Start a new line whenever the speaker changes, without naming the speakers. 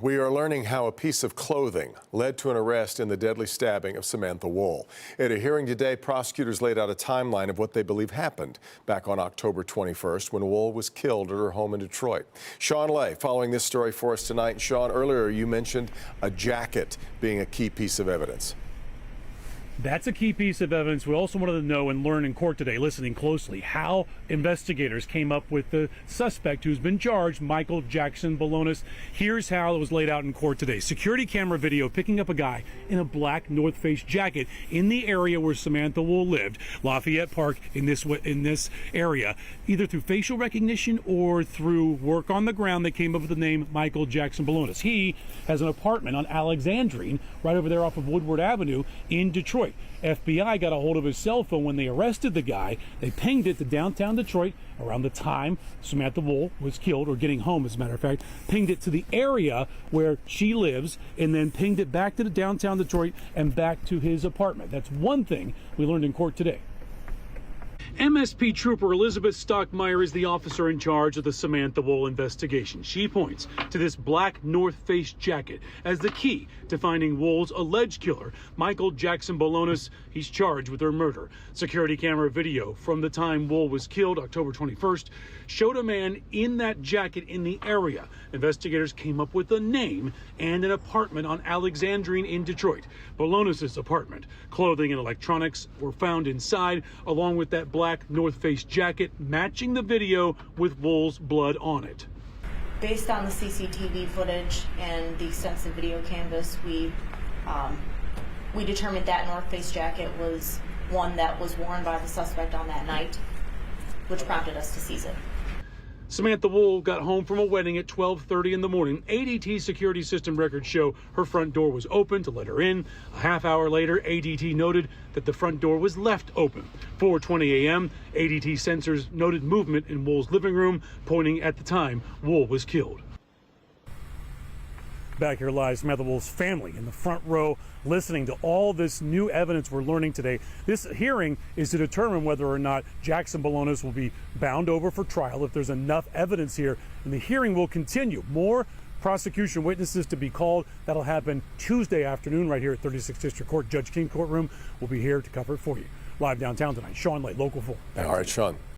We are learning how a piece of clothing led to an arrest in the deadly stabbing of Samantha Woll. At a hearing today, prosecutors laid out a timeline of what they believe happened back on October 21st when Woll was killed at her home in Detroit. Sean Lay following this story for us tonight. And Sean, earlier you mentioned a jacket being a key piece of evidence.
That's a key piece of evidence. We also wanted to know and learn in court today, listening closely, how investigators came up with the suspect who's been charged, Michael Jackson Balonis. Here's how it was laid out in court today. Security camera video picking up a guy in a black North Face jacket in the area where Samantha Woll lived, Lafayette Park, in this area, either through facial recognition or through work on the ground. They came up with the name Michael Jackson Balonis. He has an apartment on Alexandrine right over there off of Woodward Avenue in Detroit. FBI got a hold of his cell phone when they arrested the guy. They pinged it to downtown Detroit around the time Samantha Woll was killed, or getting home, as a matter of fact. Pinged it to the area where she lives, and then pinged it back to the downtown Detroit and back to his apartment. That's one thing we learned in court today. MSP Trooper Elizabeth Stockmeyer is the officer in charge of the Samantha Woll investigation. She points to this black North Face jacket as the key to finding Woll's alleged killer, Michael Jackson Balonis. He's charged with her murder. Security camera video from the time Woll was killed, October 21st, showed a man in that jacket in the area. Investigators came up with a name and an apartment on Alexandrine in Detroit. Balonis's apartment. Clothing and electronics were found inside, along with that black North Face jacket matching the video with Woll's blood on it.
Based on the CCTV footage and the extensive video canvas, we determined that North Face jacket was one that was worn by the suspect on that night, which prompted us to seize it.
Samantha Woll got home from a wedding at 12:30 in the morning. ADT security system records show her front door was open to let her in. A half hour later, ADT noted that the front door was left open. 4:20 a.m., ADT sensors noted movement in Woll's living room, pointing at the time Woll was killed. Back here lies Samantha Woll's family in the front row, listening to all this new evidence we're learning today. This hearing is to determine whether or not Jackson Balonis will be bound over for trial, if there's enough evidence here, and the hearing will continue. More prosecution witnesses to be called. That'll happen Tuesday afternoon right here at 36th District Court. Judge King courtroom will be here to cover it for you. Live downtown tonight, Sean Lay, Local 4.
All right, Sean.